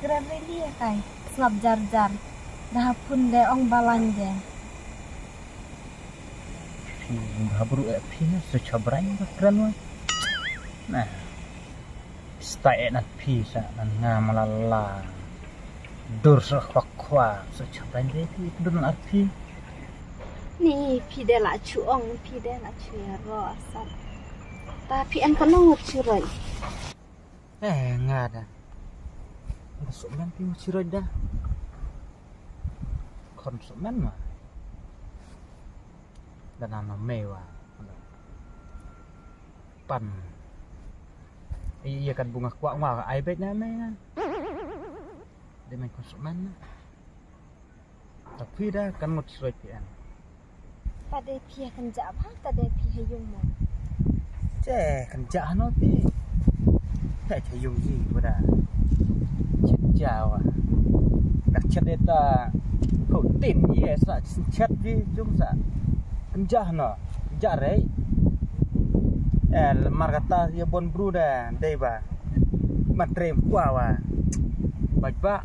keren dia kai. Slap jar-jar. Dah pun de ong balan de. Habru pina secabrai keren wah. Nah. Stai nat pisa nan ngamalala. Dur sekwakwa secabrai de itu dun arti. Ni pi de la chu ong pi de la chu ya ro asal. Tapi an kono ngucurai. Enggak ada. Konsumen pi ngucurai dah. Konsumen mah. Dan nama mewah. Pan. Iya kan bunga kuak mah ai bet namanya. Dia main konsumen. Tapi dah kan ngucurai pian. Tade pi kan jawab, tade pi hayung mo. Cek kerja no pi. Tak cayung gì pada. Chết chào à. Đặc chất eta khẩu tin ye sa chết đi chúng sa. Kerja no. Kerja rei. Lemar kata ya bon bruda dei ba. Mantre kwa wa. Baj ba.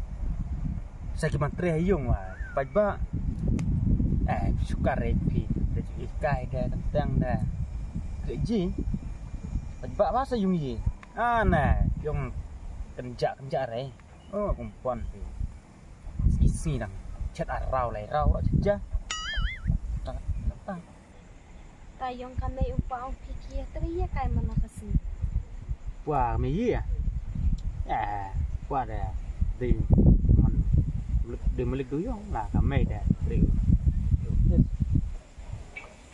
Saya mantre hayung wa. Baj ba. Suka rei pi. Jadi ikai dah tentang dah. Kerja Bak bahasa yung ye. Nah, yung kenja re. Oh, kumpon pi. Isi nang chat arau lai rau saja. Tayong kami upang pikir teriya kai mana kasi. Wah, me ye. Wah dah. Di man di milik duyong lah kami dah.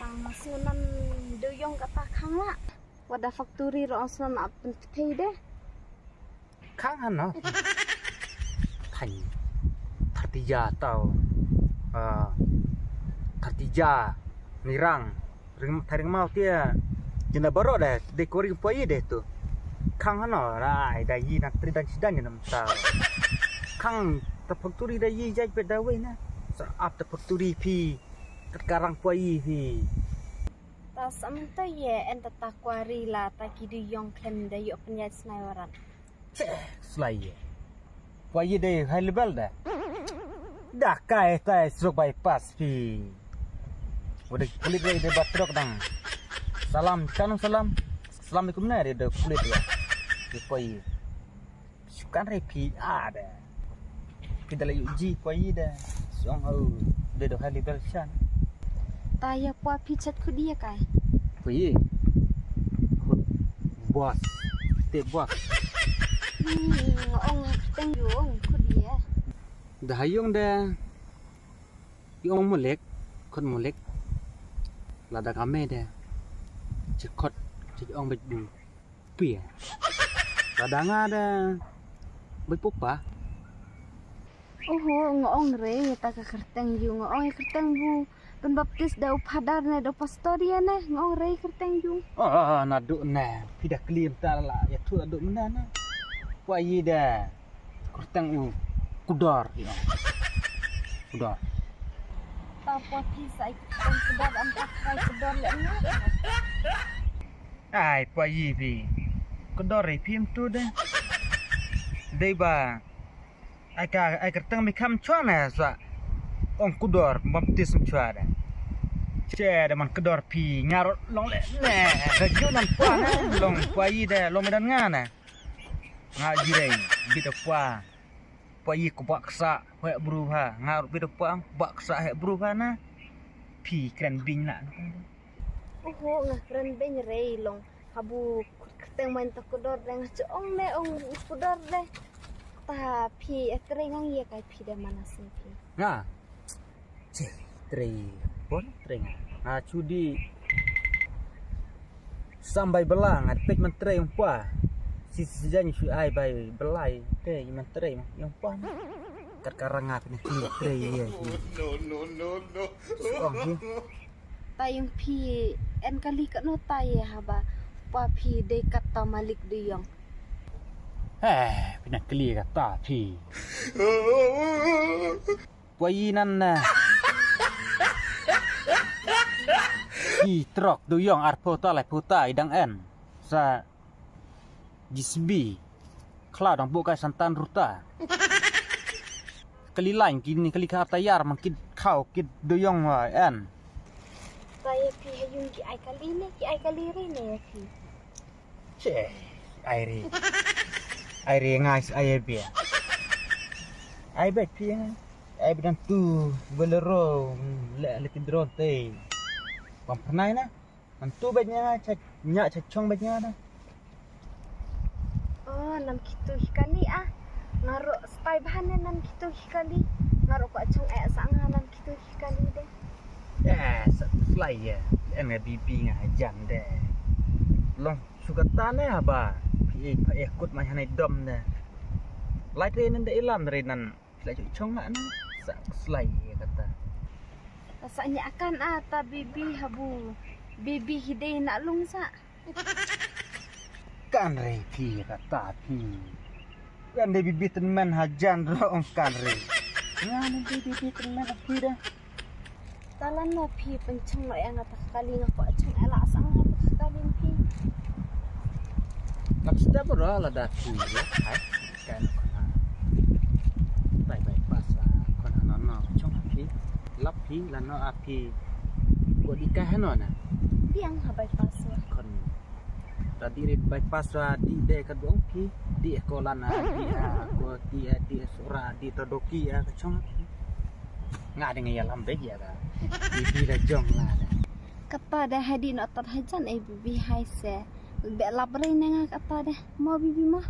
Tang masunan duyong kata kang lah. Wada factory ro aslan apen pei de. Khang han no. Thành Thartija tau. Thartija nirang. Ring mau tia. Jena baro dah dekori poi deh tu. Khang han no rai dai yi nak tri dan sidan nam tau. Khang ta factory dai yi jai pe da we na. Sa ap ta factory pi. Sekarang poi pi. Ta samta ye enta takwari la ta kiduyong klem de yo penyat snaiwaran. Selai. Poi deh high level dah. Dah kai tai stroke bypass pi. Udah kulit dia batrok dang. Salam, salam. Assalamualaikum na dia kulit ya. Di poi. Sukan repi ada. Kita lagi uji poi dah. Song au dia dah high level shan. Taya pua pichat ku dia kai. Poi. Bos. Tip bos. Ong teng yung ku dia. Dah hayung dah. Yung molek, kon molek. Lada kami dah. Cekot, ong beju. Pia. Lada ngada. Bepupa. Ngong re ta ka kerteng yung ngong kerteng bu. Baptis dah upadar ne dah pastoria ne ngong re kerteng yung. Naduk na. Pidah klim tak lah. Ya tu naduk mana na. Wah iya dah. Kerteng kudar. Kudar. Apa pisai kerteng kudar ampak kai kudar le na. Ai wah iya pi. Kudar pim tu dah. Dei ba. Ai kerteng mikam chuan na sa. Ong kudar baptis chua dah. Cek dah man kudar pi ngarot long le. Nah, kejunan puan long puai dah long medan ngana. Ngaji rei bida puan. Puai ku baksa hek berubah. Ngarot bida puan baksa hek berubah na. Pi keren bing nak. Ngakren beng rei long habu kerteng main ta kudar dengan ong ne ong kudar de. Ta pi ekrengang ye kai pi dah mana sih pi. Nah. Cek tri pon tring. Nah cudi sampai belang pek mentre yang puah. Sisi sejanya si ai bai belai te mentre yang puah. Karkarang aku ni tre ye. No. Tayong pi en kali ka no taye haba. Pa pi de kata malik duyong. Pina keli kata pi. Puainan na. Trok duyong arpota lai puta idang en sa gisbi cloud ang bukai santan ruta kali lain kini kali kata yar makin kau kid doyong wa an. Saya pi hayung ki ai kali ni ya pi. Che, airi ngai ai be. Ai bet pi ai bedan tu bolero le kidron te. Bang pernah na. Mantu betnya nyak chong betnya na. Oh, nam kitu kali Naruh stay bahan nam kitu kali. Naruh ko achong sang nam kitu kali deh. Ya, selai ya. Ene bibi ngajan deh. Long suka tanah apa? Pi ikut macam ni dom deh. Lai trenan deh ilam trenan. Selai chong mak na. Selai kata. Rasanya akan ta bibi habu. Bibi hidai nak lung sa. Kan re pi kata pi. Kan de bibi teman hajan ro kan re. Ngani bibi teman pi dah. Talan no pi penceng lo yang atas kali ngako aceng elak sang atas kali pi. Nak step ro la dah pi ya. Hai. Kan kena. Bye pas kena no chong pi. Lap pi la no api. Gua dikah no na. Biang habai paswa. Kon tadi rit bypass ra di de ka dong pi di kolana di di sura di todoki ya chong nga de ngai lam be ya da di da jong la Kata dah hadi nak tat hajan bibi hai se. Be labre nenga kata dah mau bibi mah.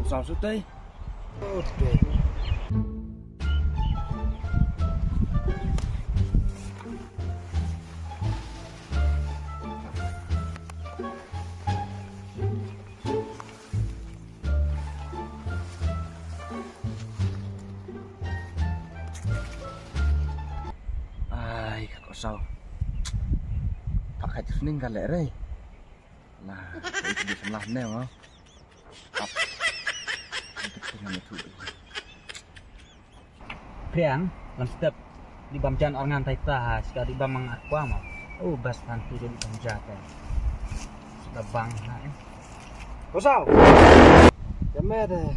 Sao số tây. Okay. Ai, kok sao? Pakai ning kan lek rei. Nah, itu di sebelah neo. Priang, lam step di bamjan orang ngantai tah, sekali bam mang aqua mah. Oh, bas nanti jadi bamjata. Sudah bang ha. Kau sao? Jamnya deh.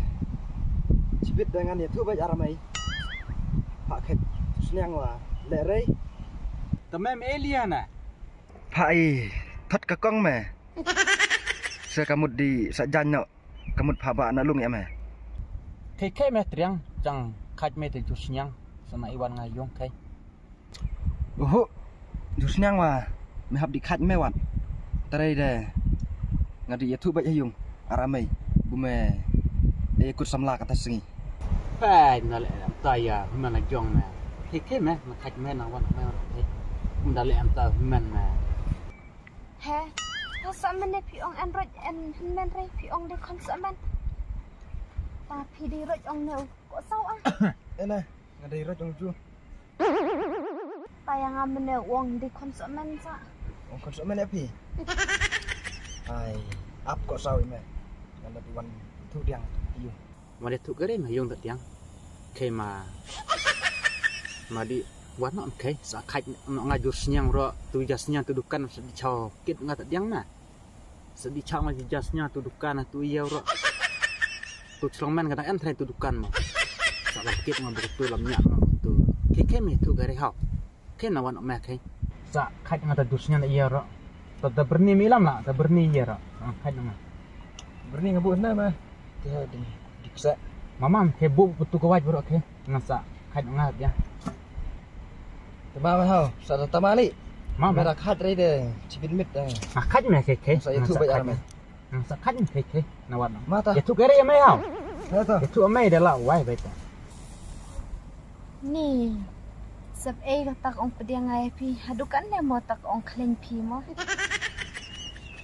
Cipit dengan itu baik aramai. Pakai senang wah. Lerei. Temem Eliana. Pai, thắt cả con mẹ. Saya kamu di sajanya kamu phaba anak lung ya mẹ. Kai metriang jang kaj mete jusnyang sama Iwan ngayong kai. Oh, jusnyang wah. Mehab di kaj mewat. Tarai deh. Ngadi itu baik ayung aramai. Bume ikut samla kata sengi. Pai nale taya mana jong meh. Kai meh kaj meh na wan meh kai. Mendale am ta men meh. He, masa mana piong Android and men re piong de konsumen. Tapi di roj ong neu kok sao Ena, ngadi rojong ju. Tayang amene wong di konsumen sa. Oh, konsumen api. Ai, ap kok sawi mẹ. Ngada di wan thu diang ayung. Mà để thuộc cái đấy mà dùng được tiếng khi mà đi quán nó cái xã khách nó ngay dù nhang rồi tu jas nhang tu dukan sẽ đi chào kết ngay tiếng nè sẽ đi chào ngay jas nhang tu dukan tu yêu rồi tu chong men kadang entren tu dukan mà xã làm kết ngay betul làm nhạc mà tu cái mình thuộc cái đấy học cái nào nó mẹ cái xã khách ngay tu nhang yêu rồi ta berni milam lah ta berni ya rồi khách nó Berni ngebut na mẹ. Dia di diksa. Mamam heboh betul kau wajib ke ngasa khách ngat ya. Tama hao, sa tamali. Mam Mera khat rei de cipit mit dah. khách mẹ cái Sa itu baik aramai. sa khách cái nawat Mata. ya tu kere ya mai hao Dah tu. ya tu mai dah lah wai baik Ni sab tak ong pediang ngai pi hadukan le mo tak ong klen pi mo.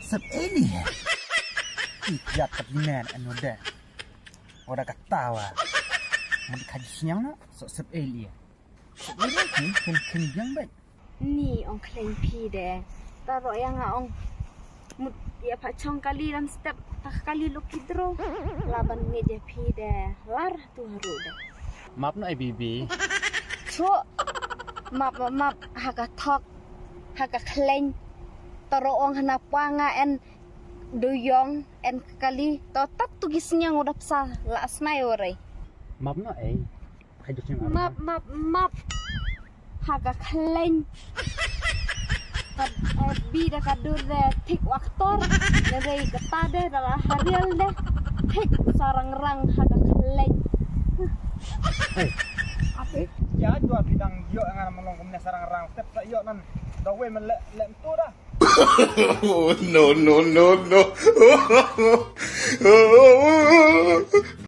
sep ini ya terlihat anu dah orang ketawa mau dikaji siang nak sep ini sep ini kan yang baik Ni ong klen pi de. Taro yang ong mut ya pak chong kali dalam step tak kali lu kidro laban ngeje pide lar tu haru deh. Maaf no bibi. Cuk map haka tok haka kleng toroong hanapanga en duyong en kali totat tu gisnya ngudap sa la asmai ore. Maaf no Map haka kleng bi da kadur de tik waktor dari ketade dalam harial deh tik sarang rang haka kleng. Apa? Ya jual bidang yo ngan melong kumne sarang rang step sa yo nan dawe men le tu dah. No.